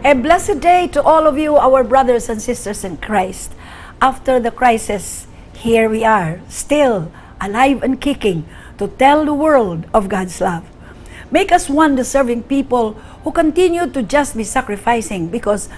A blessed day to all of you, our brothers and sisters in Christ. After the crisis, here we are, still alive and kicking to tell the world of God's love. Make us one deserving people who continue to just be sacrificing, because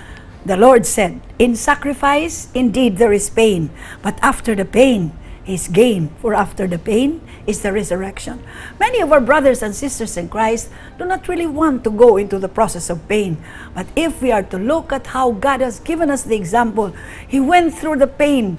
the Lord said, in sacrifice, indeed there is pain, but after the pain is gain, for after the pain is the resurrection. Many of our brothers and sisters in Christ do not really want to go into the process of pain. But if we are to look at how God has given us the example, He went through the pain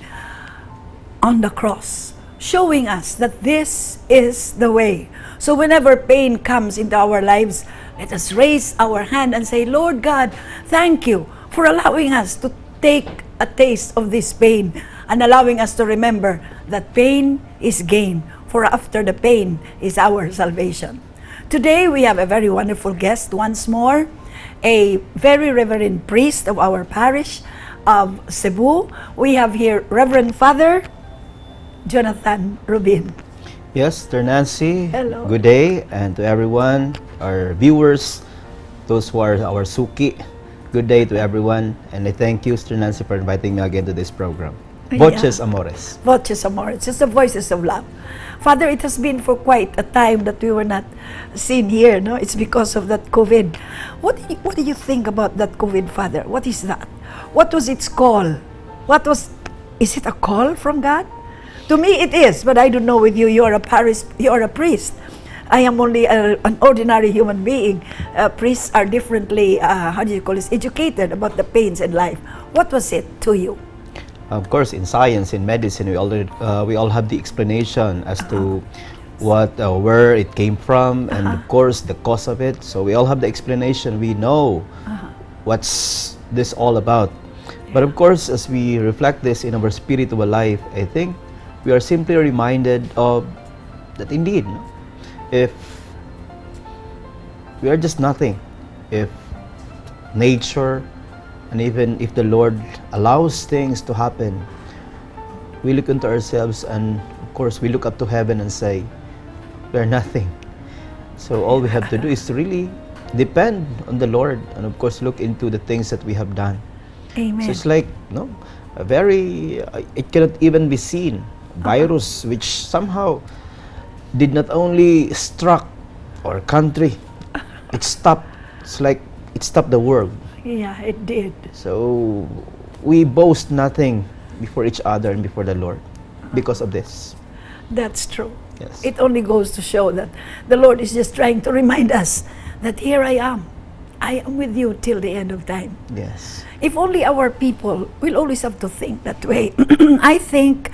on the cross, showing us that this is the way. So whenever pain comes into our lives, let us raise our hand and say, Lord God, thank you for allowing us to take a taste of this pain and allowing us to remember that pain is gain, for after the pain is our salvation. Today we have a very wonderful guest once more, a very reverend priest of our parish of Cebu. We have here Reverend Father Jonathan Rubin. Yes, Sister Nancy. Hello. Good day, and to everyone, our viewers, those who are our suki. Good day to everyone, and I thank you, Sister Nancy, for inviting me again to this program. Voces Amoris. Voces Amoris. It's the voices of love. Father, it has been for quite a time that we were not seen here, no? It's because of that COVID. What do you think about that COVID, Father? What is that? What was its call? Is it a call from God? To me, it is, but I don't know with you. You are a priest. I am only an ordinary human being. Priests are differently, educated about the pains in life. What was it to you? Of course, in science, in medicine, we all have the explanation as to where it came from, and of course the cause of it. So we all have the explanation. We know what's this all about. But of course, as we reflect this in our spiritual life, I think we are simply reminded of that indeed, if we are just nothing, if nature, and even if the Lord allows things to happen, we look into ourselves, and of course we look up to heaven and say, we are nothing. So all we have to do is to really depend on the Lord, and of course look into the things that we have done. Amen. So it's like, it cannot even be seen. Virus which somehow did not only struck our country, it stopped. It's like it stopped the world. Yeah, it did. So we boast nothing before each other and before the Lord because of this. That's true. Yes. It only goes to show that the Lord is just trying to remind us that here I am. I am with you till the end of time. Yes. If only our people will always have to think that way, I think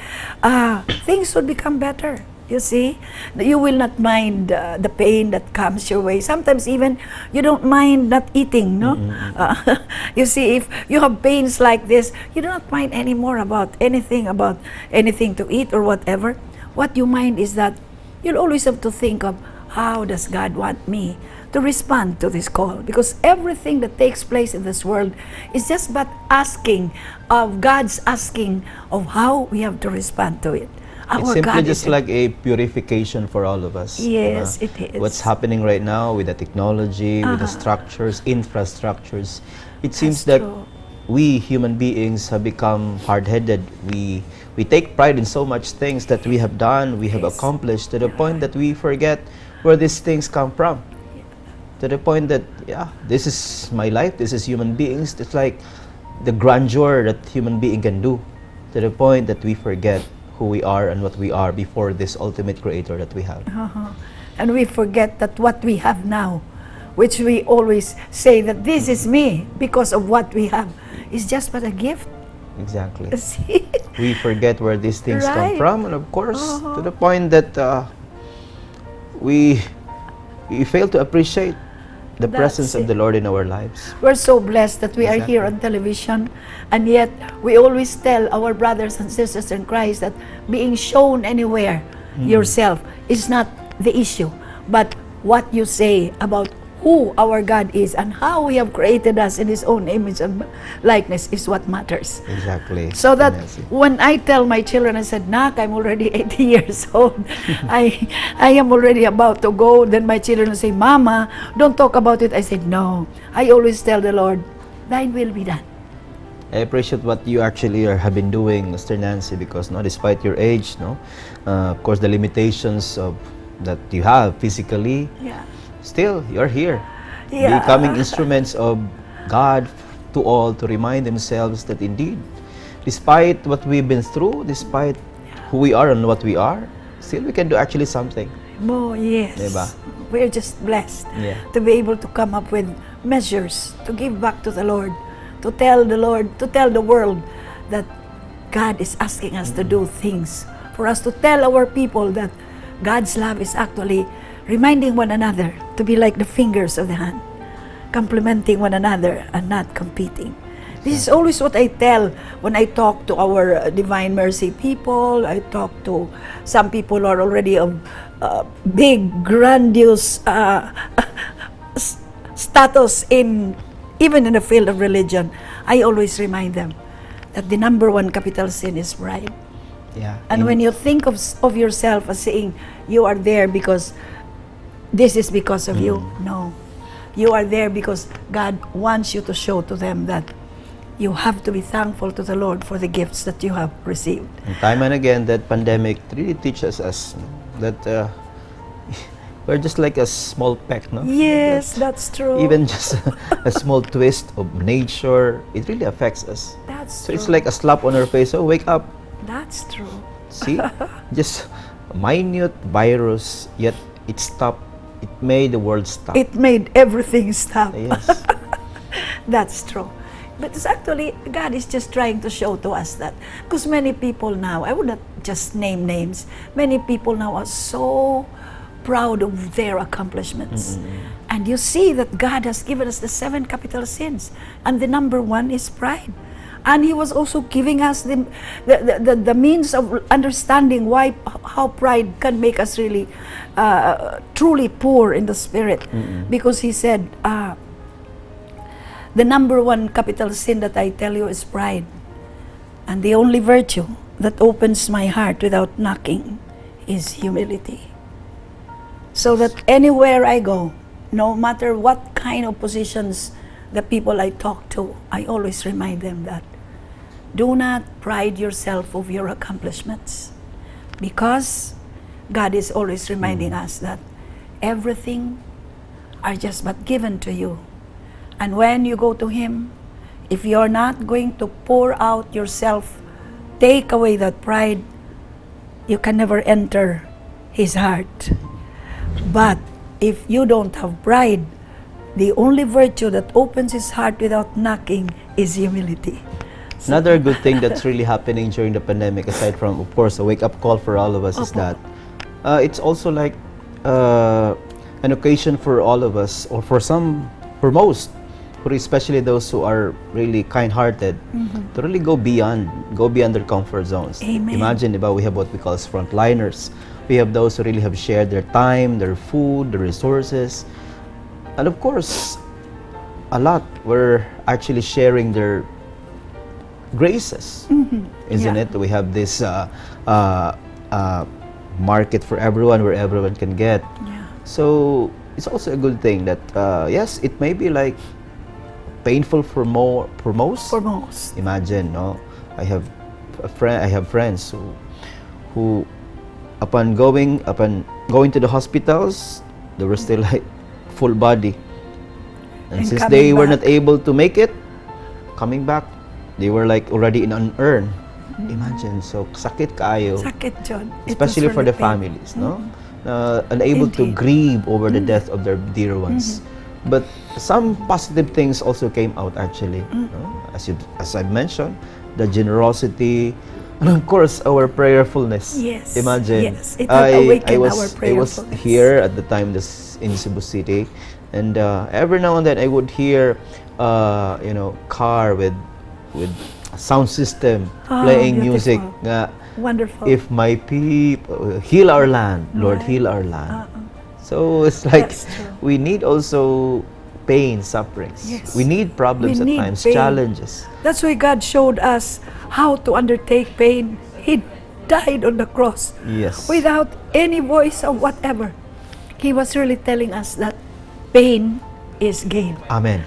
things would become better. You see, you will not mind the pain that comes your way. Sometimes even you don't mind not eating, no? You see, if you have pains like this, you do not mind anymore about anything to eat or whatever. What you mind is that you'll always have to think of, how does God want me to respond to this call? Because everything that takes place in this world is just but God's asking of how we have to respond to it. It's simply just like a purification for all of us. Yes, it is. What's happening right now with the technology, with the structures, infrastructures, it seems that we human beings have become hard-headed. We take pride in so much things that we have done, we have accomplished, to the point that we forget where these things come from. To the point that, this is my life, this is human beings. It's like the grandeur that human being can do, to the point that we forget who we are and what we are before this ultimate creator that we have. And we forget that what we have now, which we always say that this is me because of what we have, is just but a gift. Exactly. See? We forget where these things come from, and of course, to the point that we fail to appreciate the presence of the Lord in our lives. We're so blessed that we are here on television, and yet we always tell our brothers and sisters in Christ that being shown anywhere yourself is not the issue, but what you say about who our God is and how He have created us in His own image and likeness is what matters. Exactly. So that when I tell my children, I said, Nak, I'm already 80 years old. I am already about to go. Then my children will say, Mama, don't talk about it. I said, no. I always tell the Lord, thine will be done. I appreciate what you actually have been doing, Mr. Nancy, because no, despite your age, no, of course the limitations of that you have physically, Yeah. still you're here, Yeah. becoming instruments of God to all to remind themselves that indeed, despite what we've been through, despite who we are and what we are, still we can do actually something. Oh, yes. Diba? We're just blessed Yeah. to be able to come up with measures to give back to the Lord, to tell the Lord, to tell the world that God is asking us to do things, for us to tell our people that God's love is actually reminding one another to be like the fingers of the hand, complementing one another and not competing. This is always what I tell when I talk to our Divine Mercy people. I talk to some people who are already of big, grandiose status even in the field of religion. I always remind them that the number one capital sin is pride. Yeah. And when you think of yourself as saying you are there because this is because of you, no. You are there because God wants you to show to them that you have to be thankful to the Lord for the gifts that you have received. And time and again, that pandemic really teaches us that we're just like a small peck, no? Yes, that's true. Even just a small twist of nature, it really affects us. That's So true. it's like a slap on our face. Oh, wake up. That's true. See? Just a minute virus, yet it stopped. It made the world stop. It made everything stop. Yes. That's true. But it's actually, God is just trying to show to us that. Because many people now, I would not just name names, many people now are so proud of their accomplishments. And you see that God has given us the 7 capital sins. And the number 1 is pride. And He was also giving us the means of understanding how pride can make us really truly poor in the spirit. Because He said, the number 1 capital sin that I tell you is pride. And the only virtue that opens my heart without knocking is humility. So that anywhere I go, no matter what kind of positions the people I talk to, I always remind them that do not pride yourself of your accomplishments, because God is always reminding us that everything are just but given to you. And when you go to Him, if you're not going to pour out yourself, take away that pride, you can never enter His heart. But if you don't have pride, the only virtue that opens His heart without knocking is humility. Another good thing that's really happening during the pandemic, aside from, of course, a wake-up call for all of us, is that it's also like an occasion for all of us, or for most, especially those who are really kind-hearted, to really go beyond their comfort zones. Amen. Imagine, diba, we have what we call as frontliners. We have those who really have shared their time, their food, their resources, and of course, a lot were actually sharing their graces, isn't it? We have this market for everyone, where everyone can get. Yeah. So it's also a good thing that yes, it may be like painful for most. For most. Imagine, no? I have friends who upon going to the hospitals, they were still like full body, and since they were not able to make it, coming back, they were like already in an urn. Imagine, so sakit kaayo, Sakit, John. especially for the families, no? Unable to Indeed. grieve over the death of their dear ones. But some positive things also came out actually, no? As I mentioned, the generosity, and of course our prayerfulness. Yes. Imagine, Yes. It had awakened our I was prayerfulness. here at the time in Cebu City, and every now and then I would hear car with sound system playing music. Beautiful. Wonderful. If my people heal our land, Lord, Right. heal our land. So it's like That's true. we need also pain, sufferings. Yes. We need problems We at need times, pain. challenges. That's why God showed us how to undertake pain. He died on the cross Yes. without any voice or whatever. He was really telling us that pain is gain. Amen.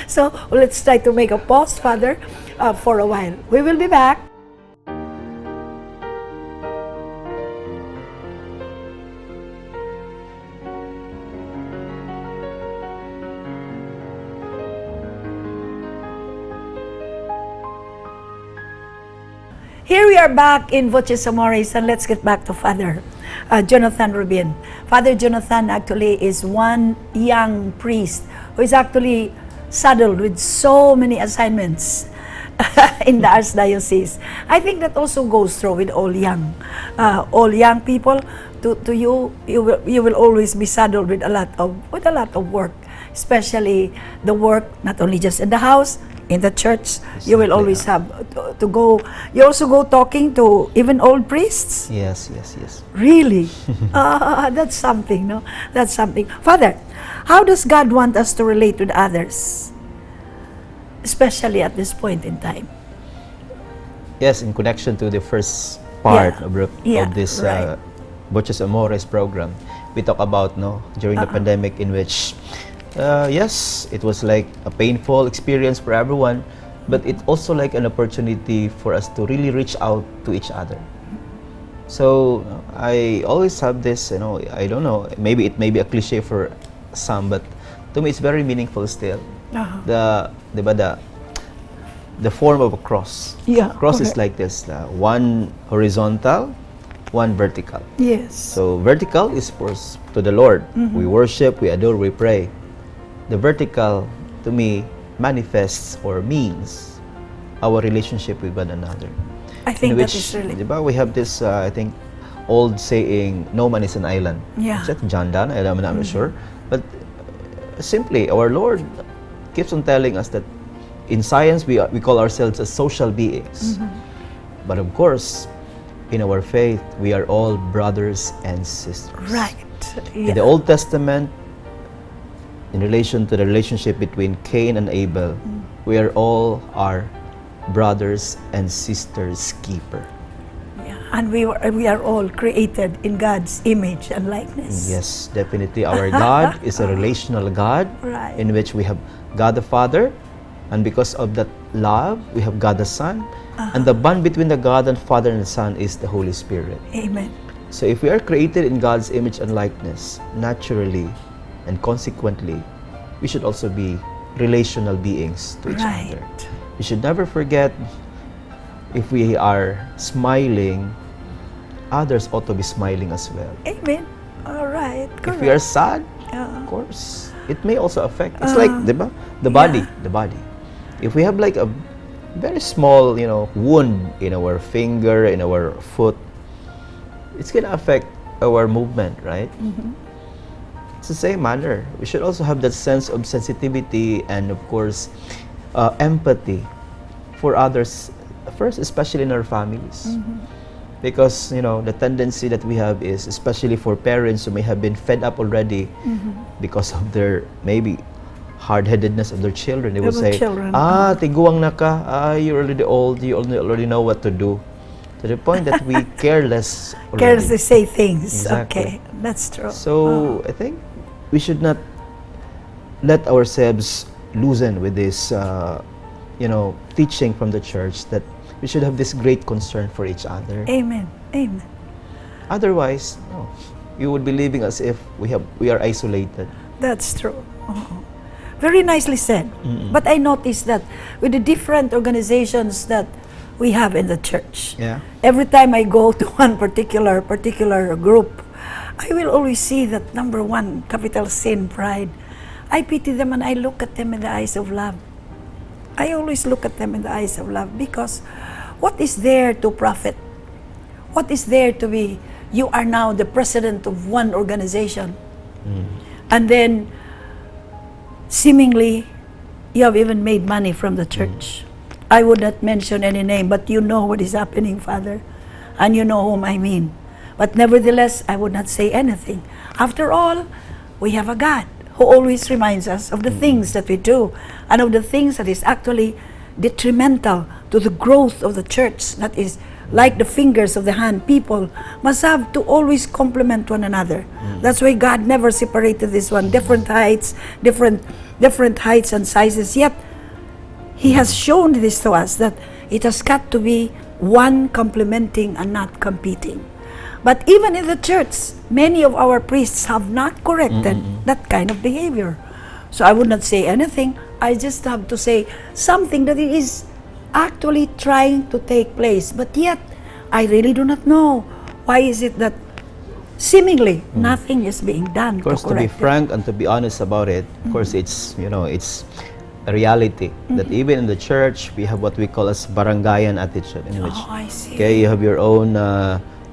So let's try to make a pause, Father, for a while. We will be back. Here we are back in Voces Amoris, and let's get back to Father Jonathan Rubin. Father Jonathan actually is one young priest who is actually saddled with so many assignments in the Archdiocese. I think that also goes through with all young people. To you, you will always be saddled with a lot of work, especially the work not only just in the house, in the church. Exactly. You will always have to go. You also go talking to even old priests. Yes. Really? That's something, no? That's something. Father, how does God want us to relate with others, especially at this point in time? Yes, in connection to the first part Yeah. of this Right. Voces Amoris program, we talk about during the pandemic, in which yes, it was like a painful experience for everyone, but it's also like an opportunity for us to really reach out to each other. So I always have this, I don't know, maybe it may be a cliche for some, but to me it's very meaningful still. The form of a cross. Yeah, Cross is okay. like this, one horizontal, one vertical. Yes. So vertical is to the Lord. We worship, we adore, we pray. The vertical, to me, manifests or means our relationship with one another. I think In that which, is really. diba, we have this, I think, old saying, no man is an island. Yeah. Is that John Donne? I'm not sure. But simply, our Lord keeps on telling us that in science, we call ourselves as social beings. But of course, in our faith, we are all brothers and sisters. Right. In the Yeah. Old Testament, in relation to the relationship between Cain and Abel, we are all our brothers and sisters keeper. Yeah. And we are all created in God's image and likeness. Yes, definitely. Our God is a relational God, Right. in which we have God the Father, and because of that love, we have God the Son, and the bond between the God and Father and the Son is the Holy Spirit. Amen. So if we are created in God's image and likeness, naturally and consequently, we should also be relational beings to each Right. other. We should never forget, if we are smiling, others ought to be smiling as well. Amen. All right. If we are sad, Yeah. of course, it may also affect. It's like, diba? The body. If we have like a very small, wound in our finger, in our foot, it's gonna affect our movement, right? It's the same manner. We should also have that sense of sensitivity and, of course, empathy for others, first, especially in our families. Because, the tendency that we have is, especially for parents who may have been fed up already because of their, maybe, hard-headedness of their children. They will Of their say, children. tiguang na ka, you're already old, you already know what to do. To the point that we care less already. Carelessly say things. Exactly. Okay. That's true. So, I think we should not let ourselves loosen with this, teaching from the church, that we should have this great concern for each other. Amen. Amen. Otherwise, you would be living as if we are isolated. That's true. Very nicely said. But I noticed that with the different organizations that we have in the church, Yeah. every time I go to one particular group, I will always see that number one, capital sin, pride. I pity them and I look at them in the eyes of love. I always look at them in the eyes of love, because what is there to profit? What is there to be? You are now the president of one organization. And then, seemingly, you have even made money from the church. I would not mention any name, but you know what is happening, Father. And you know whom I mean. But nevertheless, I would not say anything. After all, we have a God who always reminds us of the things that we do and of the things that is actually detrimental to the growth of the church, that is like the fingers of the hand, people must have to always complement one another. That's why God never separated this one. Different heights, different heights and sizes. Yet, He has shown this to us that it has got to be one complementing and not competing. But even in the church, many of our priests have not corrected that kind of behavior. So I would not say anything. I just have to say something that it is actually trying to take place. But yet, I really do not know. Why is it that seemingly nothing is being done Of course, to be frank and to be honest about it, of course, it's, it's a reality that even in the church, we have what we call as barangayan attitude, in which, I see. okay, you have your own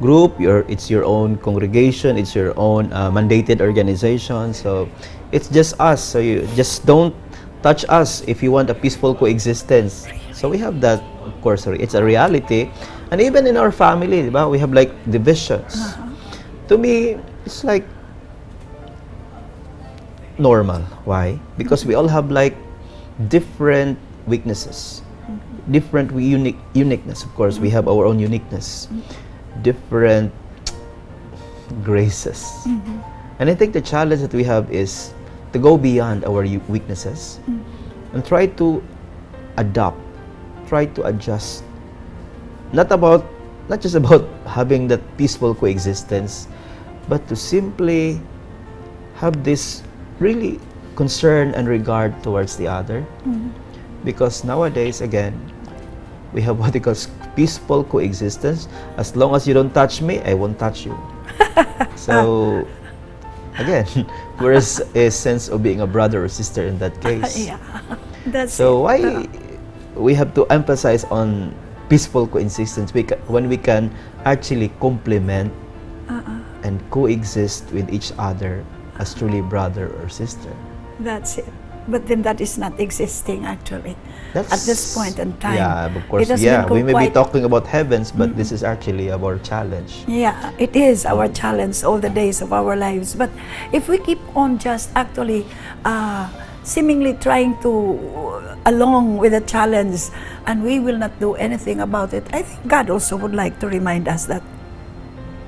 group, it's your own congregation, it's your own mandated organization, so it's just us, so you just don't touch us if you want a peaceful coexistence. So we have that, of course, it's a reality. And even in our family, diba, we have like divisions. To me, it's like normal. Why? Because we all have like different weaknesses, different uniqueness. Of course, we have our own uniqueness, different graces. And I think the challenge that we have is to go beyond our weaknesses and try to adopt, try to adjust. Not just about having that peaceful coexistence, but to simply have this really concern and regard towards the other. Because nowadays, again, we have what we call peaceful coexistence. As long as you don't touch me, I won't touch you. So, again, where's a sense of being a brother or sister in that case? That's so why we have to emphasize on peaceful coexistence when we can actually complement and coexist with each other as truly brother or sister? That's it. But then that is not existing actually at this point in time. Yeah, of course. Yeah, we may be talking about heavens, but this is actually our challenge. Yeah, it is our challenge all the days of our lives. But if we keep on just actually seemingly trying to along with the challenge and we will not do anything about it, I think God also would like to remind us that.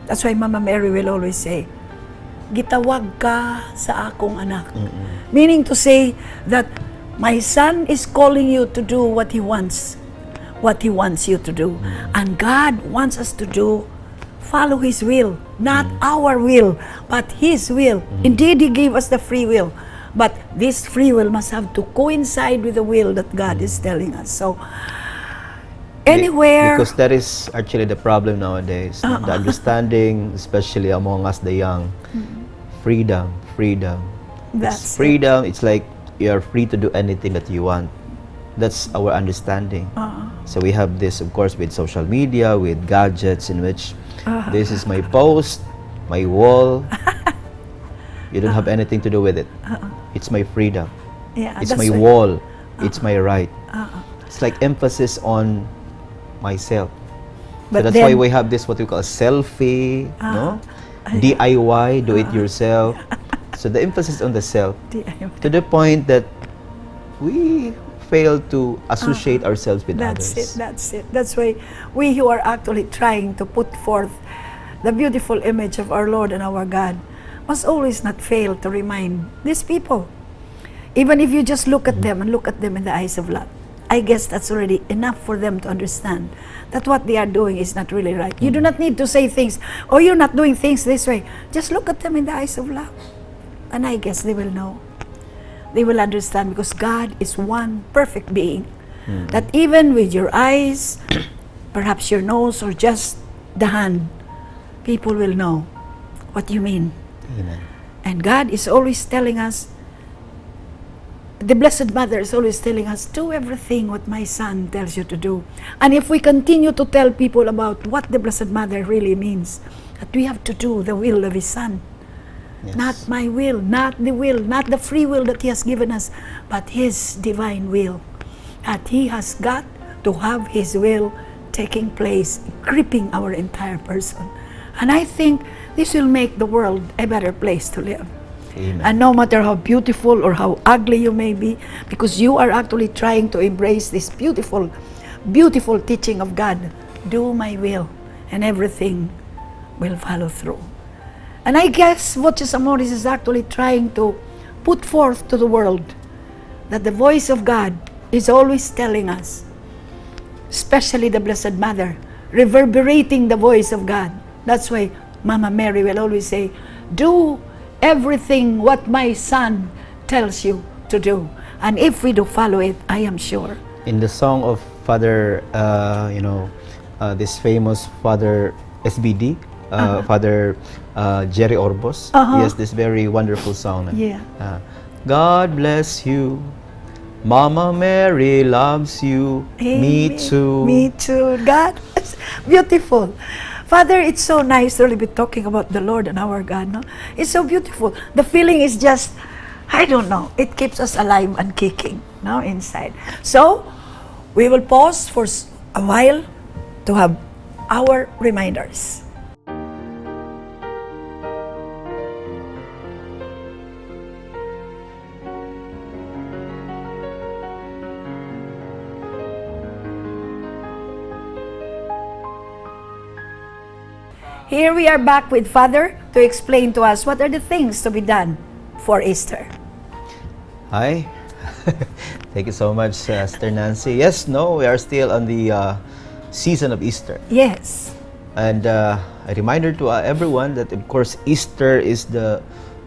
That's why Mama Mary will always say, gitawag ka sa akong anak. Meaning to say that my son is calling you to do what he wants you to do. And God wants us to follow His will, not our will, but His will. Indeed, He gave us the free will, but this free will must have to coincide with the will that God is telling us. So, anywhere... Because that is actually the problem nowadays. The understanding, especially among us, the young, freedom. That's freedom. It's like you're free to do anything that you want. That's our understanding. So we have this, of course, with social media, with gadgets, in which this is my post, my wall. You don't have anything to do with it. It's my freedom. It's my wall. It's my right. It's like emphasis on myself. But so that's why we have this what we call selfie, no? DIY, do it yourself. So the emphasis on the self to the point that we fail to associate ourselves with others. That's it. That's why we who are actually trying to put forth the beautiful image of our Lord and our God must always not fail to remind these people. Even if you just look at them and look at them in the eyes of love, I guess that's already enough for them to understand that what they are doing is not really right. You do not need to say things, oh, you're not doing things this way. Just look at them in the eyes of love. And I guess they will know. They will understand because God is one perfect being. That even with your eyes, perhaps your nose or just the hand, people will know what you mean. Amen. And God is always telling us, the Blessed Mother is always telling us, do everything what my son tells you to do. And if we continue to tell people about what the Blessed Mother really means, that we have to do the will of His Son. Yes. Not my will, not the free will that He has given us, but His divine will. That He has got to have His will taking place, gripping our entire person. And I think this will make the world a better place to live. Amen. And no matter how beautiful or how ugly you may be, because you are actually trying to embrace this beautiful, beautiful teaching of God, do my will, and everything will follow through. And I guess Voces Amoris is actually trying to put forth to the world that the voice of God is always telling us, especially the Blessed Mother, reverberating the voice of God. That's why Mama Mary will always say, do everything what my son tells you to do. And if we do follow it, I am sure. In the song of Father, this famous Father SBD, Father Jerry Orbos, he has this very wonderful song. Yeah. God bless you, Mama Mary loves you, me Amen. too. Me too. God, it's beautiful. Father, it's so nice to really be talking about the Lord and our God. No? It's so beautiful. The feeling is just, I don't know, it keeps us alive and kicking no, inside. So, we will pause for a while to have our reminders. Here we are back with Father to explain to us what are the things to be done for Easter. Hi. Thank you so much, Sister Nancy. Yes, no, we are still on the season of Easter. Yes. And a reminder to everyone that, of course, Easter is the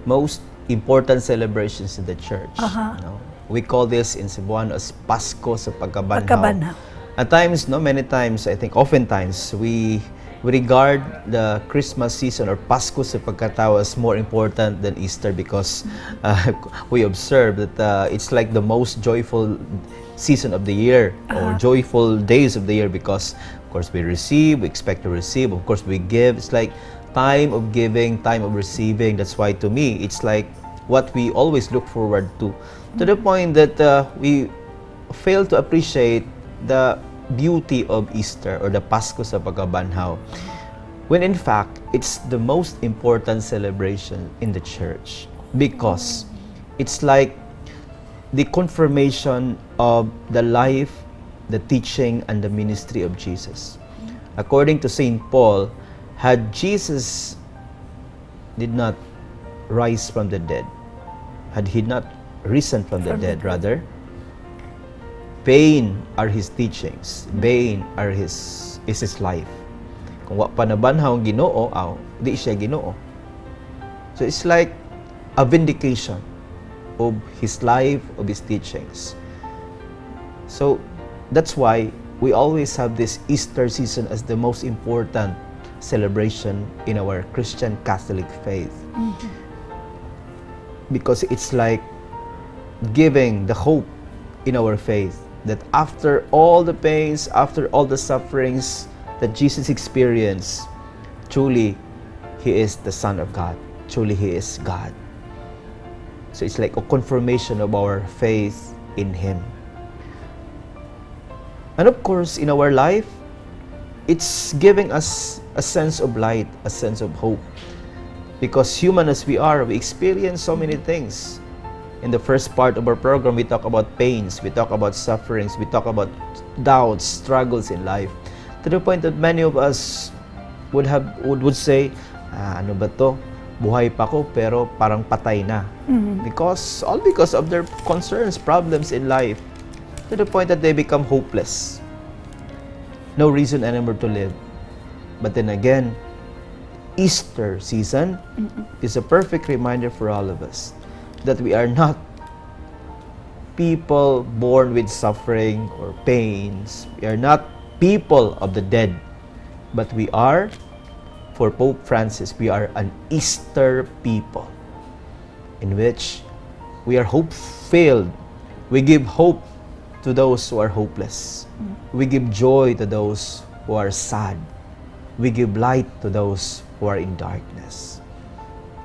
most important celebrations in the church. You know? We call this in Cebuano as Pasko sa Pagkabanhaw. Pagkabanhaw. At times, no, many times, I think, oftentimes, we regard the Christmas season or Pasko sa Pagkatao as more important than Easter because we observe that it's like the most joyful season of the year or joyful days of the year because, of course, we receive, we expect to receive, of course, we give. It's like time of giving, time of receiving. That's why, to me, it's like what we always look forward to the point that we fail to appreciate the beauty of Easter or the Pasko sa Pagkabanhaw, when in fact, it's the most important celebration in the church because it's like the confirmation of the life, the teaching, and the ministry of Jesus. According to St. Paul, had Jesus did not rise from the dead, had he not risen from the dead, rather, vain are his teachings, vain is his life. Kung wa pa nabanhaw ang Ginoo, di siya Ginoo. So it's like a vindication of his life, of his teachings. So that's why we always have this Easter season as the most important celebration in our Christian Catholic faith. Because it's like giving the hope in our faith that after all the pains, after all the sufferings that Jesus experienced, truly He is the Son of God. Truly He is God. So it's like a confirmation of our faith in Him. And of course, in our life, it's giving us a sense of light, a sense of hope. Because human as we are, we experience so many things. In the first part of our program, we talk about pains, we talk about sufferings, we talk about doubts, struggles in life. To the point that many of us would say, ano ba to? Buhay pa ko pero parang patay na. Because of their concerns, problems in life. To the point that they become hopeless. No reason anymore to live. But then again, Easter season is a perfect reminder for all of us that we are not people born with suffering or pains. We are not people of the dead, but we are, for Pope Francis, we are an Easter people in which we are hope-filled. We give hope to those who are hopeless. We give joy to those who are sad. We give light to those who are in darkness.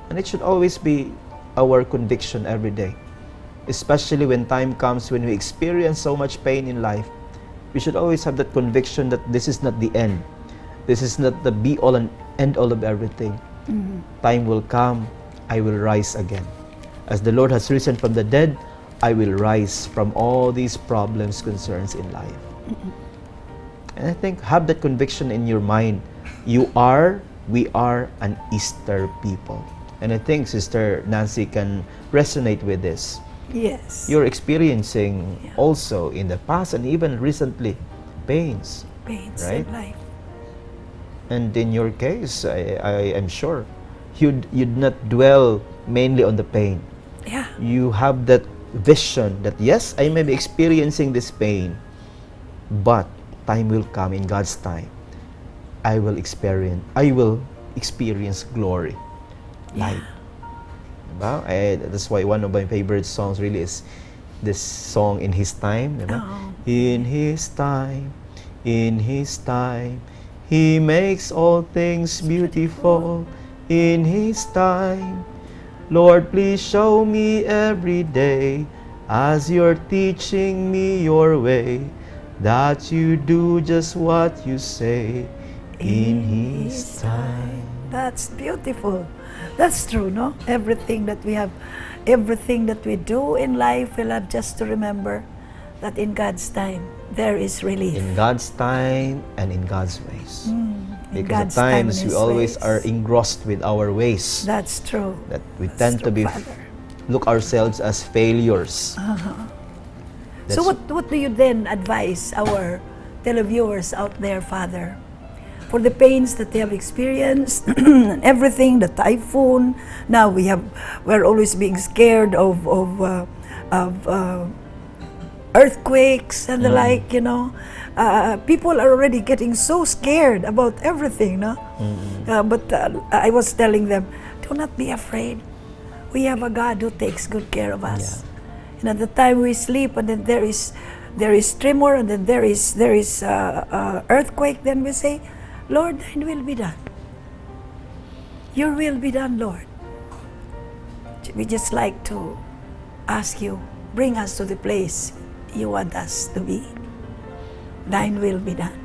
And it should always be our conviction every day, especially when time comes when we experience so much pain in life. We should always have that conviction that this is not the end. This is not the be-all and end-all of everything. Time will come, I will rise again. As the Lord has risen from the dead, I will rise from all these problems, concerns in life. And I think have that conviction in your mind. We are an Easter people. And I think Sister Nancy can resonate with this. Yes. You're experiencing also in the past and even recently pains. Pains right? in life. And in your case, I am sure you'd not dwell mainly on the pain. Yeah. You have that vision that yes, I may be experiencing this pain, but time will come in God's time. I will experience glory, light. Diba? That's why one of my favorite songs really is this song, In His Time. Diba? Oh. In His time, He makes all things beautiful. In His time, Lord, please show me every day, as you're teaching me your way, that you do just what you say. In His time. That's beautiful. That's true, no? Everything that we have, everything that we do in life, we'll have just to remember that in God's time, there is relief. In God's time and in God's ways. Because God's at time times and we His always ways. are engrossed with our ways. That's true. That we That's tend to true, be Father. look ourselves as failures. So what do you then advise our televiewers out there, Father, for the pains that they have experienced, everything, the typhoon? Now we're always being scared of earthquakes and the like. You know, people are already getting so scared about everything. No, but I was telling them, do not be afraid. We have a God who takes good care of us. Yeah. And at the time we sleep, and then there is tremor, and then there is earthquake. Then we say, Lord, thine will be done. Your will be done, Lord. We just like to ask you, bring us to the place you want us to be. Thine will be done.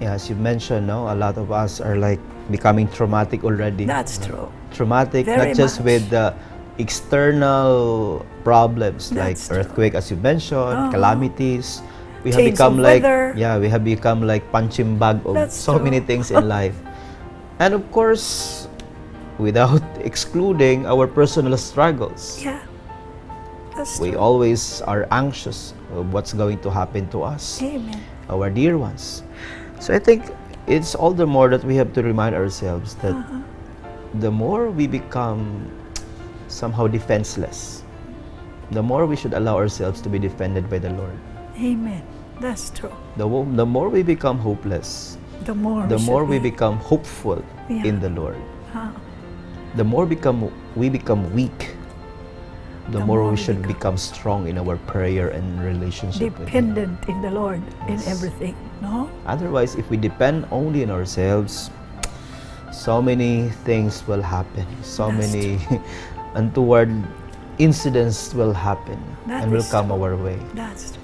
Yeah, as you mentioned, no, a lot of us are like becoming traumatic already. That's true. Traumatic, Very not just much. with the external problems like That's true. earthquake, as you mentioned, calamities. We have Change become of like weather. we have become like punching bag of That's so true. many things in life. And of course, without excluding our personal struggles. Yeah. That's We true. always are anxious of what's going to happen to us, Amen. our dear ones. So I think it's all the more that we have to remind ourselves that the more we become somehow defenseless, the more we should allow ourselves to be defended by the Lord. Amen. That's true. The more we become hopeless, The more the more we should become hopeful Yeah. in the Lord. Ah, The more we become weak, the more we should become become strong in our prayer and relationship with Him. dependent in the Lord in Yes. everything. No? Otherwise, if we depend only on ourselves, so many things will happen. So That's many untoward incidents will happen That and will is come true. our way. That's true.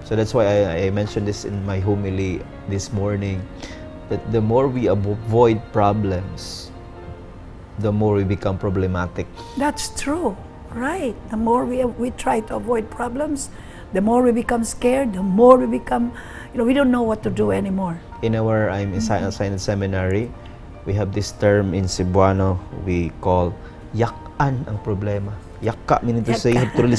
So that's why I mentioned this in my homily this morning, that the more we avoid problems, the more we become problematic. That's true. Right. The more we try to avoid problems, the more we become scared, the more we become, we don't know what to do anymore. In our assigned seminary, we have this term in Cebuano we call yakan ang problema. Yaka meaning to say you have to really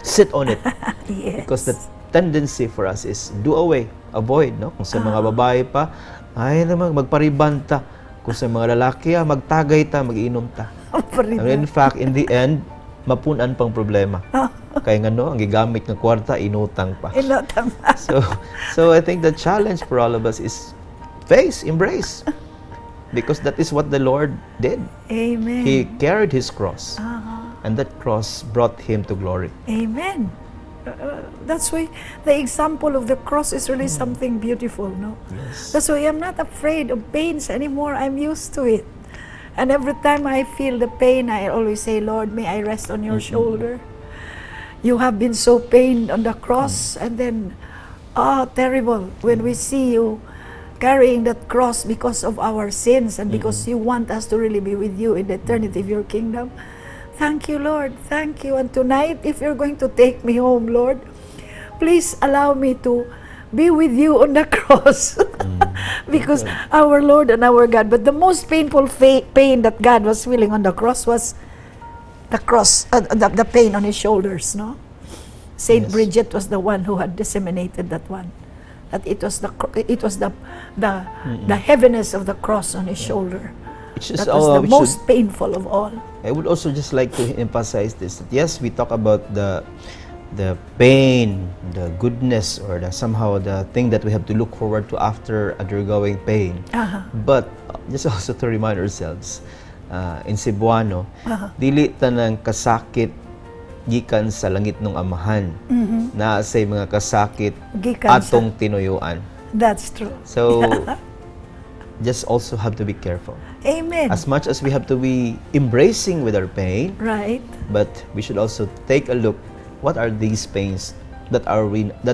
sit on it. Yes. Because the tendency for us is do away, avoid, no? Kung sa mga babae pa, ay naman magparibanta. Kung sa mga lalaki, magtagay ta, mag-iinom ta. And in fact, in the end, mapunan pang problema. Kaya nga no, ang gigamit ng kwarta, inutang pa. Inutang. So I think the challenge for all of us is embrace. Because that is what the Lord did. Amen. He carried His cross. Uh-huh. And that cross brought Him to glory. Amen. That's why the example of the cross is really something beautiful, no? Yes. That's why I'm not afraid of pains anymore. I'm used to it. And every time I feel the pain, I always say, Lord, may I rest on your shoulder. You have been so pained on the cross. And then, terrible when we see you carrying that cross because of our sins and because you want us to really be with you in the eternity of your kingdom. Thank you, Lord. Thank you. And tonight, if you're going to take me home, Lord, please allow me to be with you on the cross. Because our Lord and our God, but the most painful pain that God was feeling on the cross was the cross, the pain on his shoulders, no? Saint Yes. Bridget was the one who had disseminated that one. That it was the heaviness of the cross on his shoulder. It's just, That was the we most painful of all. I would also just like to emphasize this. That yes, we talk about the pain, the goodness, or somehow the thing that we have to look forward to after undergoing pain. But just also to remind ourselves, in Cebuano, dili tanang kasakit gikan sa langit ng amahan. Na say mga kasakit Gikan sa- atong tinuyuan. That's true. So just also have to be careful. Amen. As much as we have to be embracing with our pain, Right? but we should also take a look, what are these pains that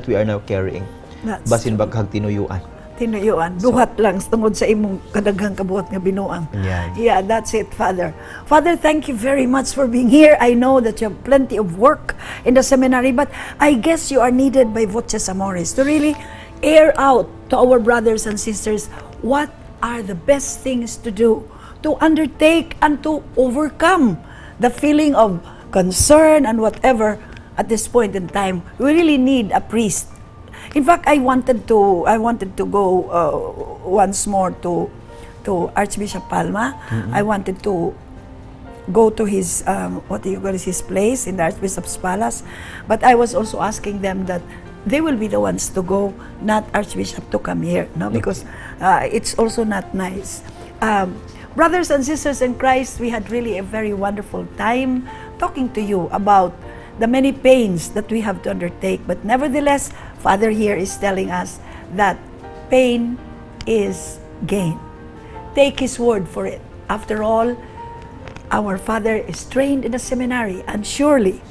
we are now carrying? That's Basin true. baghag tinuyuan. Tinuyuan. Duhat lang tungod sa imong kadaghang kabuhat nga binuang. Yan. Yeah, that's it, Father. Father, thank you very much for being here. I know that you have plenty of work in the seminary, but I guess you are needed by Voces Amoris to really air out to our brothers and sisters what are the best things to do, to undertake and to overcome the feeling of concern and whatever at this point in time. We really need a priest. In fact, I wanted to go once more to Archbishop Palma. I wanted to go to his his place in the Archbishop's Palace, but I was also asking them that they will be the ones to go, not Archbishop to come here, no, because it's also not nice. Brothers and sisters in Christ, we had really a very wonderful time talking to you about the many pains that we have to undertake. But nevertheless, Father here is telling us that pain is gain. Take His word for it. After all, our Father is trained in a seminary, and surely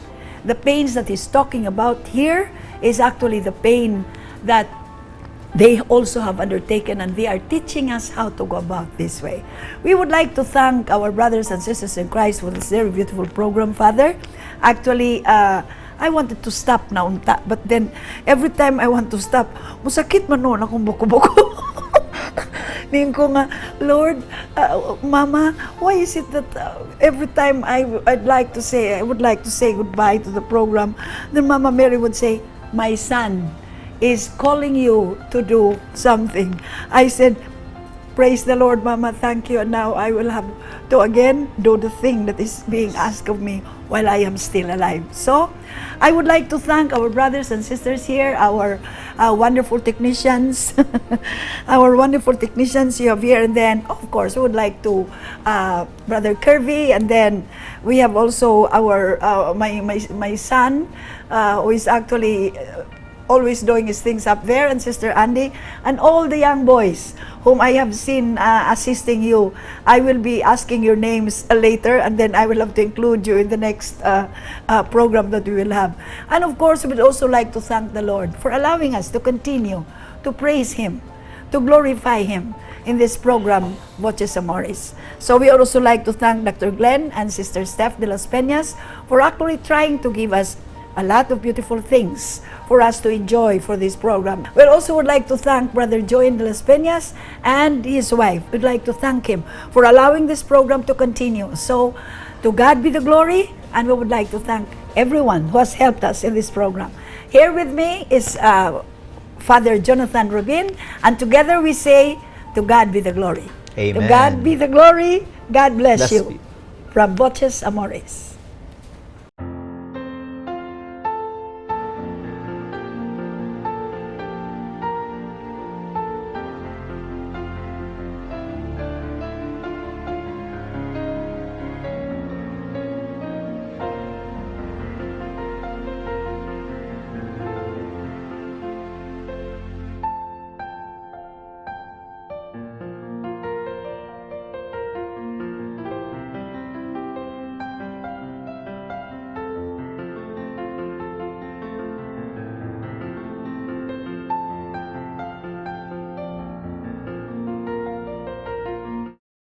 the pains that He's talking about here is actually the pain that they also have undertaken, and they are teaching us how to go about this way. We would like to thank our brothers and sisters in Christ for this very beautiful program, Father. Actually, I wanted to stop na unta, but then every time I want to stop, musakit man noon akong buko-buko. Ning ko nga, Lord, Mama, why is it that every time I would like to say goodbye to the program, then Mama Mary would say, my son is calling you to do something. I said, praise the Lord, Mama, thank you. And now I will have to again do the thing that is being asked of me while I am still alive. So, I would like to thank our brothers and sisters here, our wonderful technicians, our wonderful technicians you have here. And then, of course, we would like to Brother Kirby, and then we have also our my son, who is actually always doing his things up there, and Sister Andy, and all the young boys whom I have seen assisting you. I will be asking your names later, and then I will have to include you in the next program that we will have. And of course, we would also like to thank the Lord for allowing us to continue to praise Him, to glorify Him in this program, Voces Amoris. So we also like to thank Dr. Glenn and Sister Steph de las Peñas for actually trying to give us a lot of beautiful things for us to enjoy for this program. We also would like to thank Brother Joey de las Peñas and his wife. We'd like to thank him for allowing this program to continue. So, to God be the glory, and we would like to thank everyone who has helped us in this program. Here with me is Father Jonathan Rubin, and together we say, to God be the glory. Amen. To God be the glory. God bless Bless you. you. From Voces Amoris.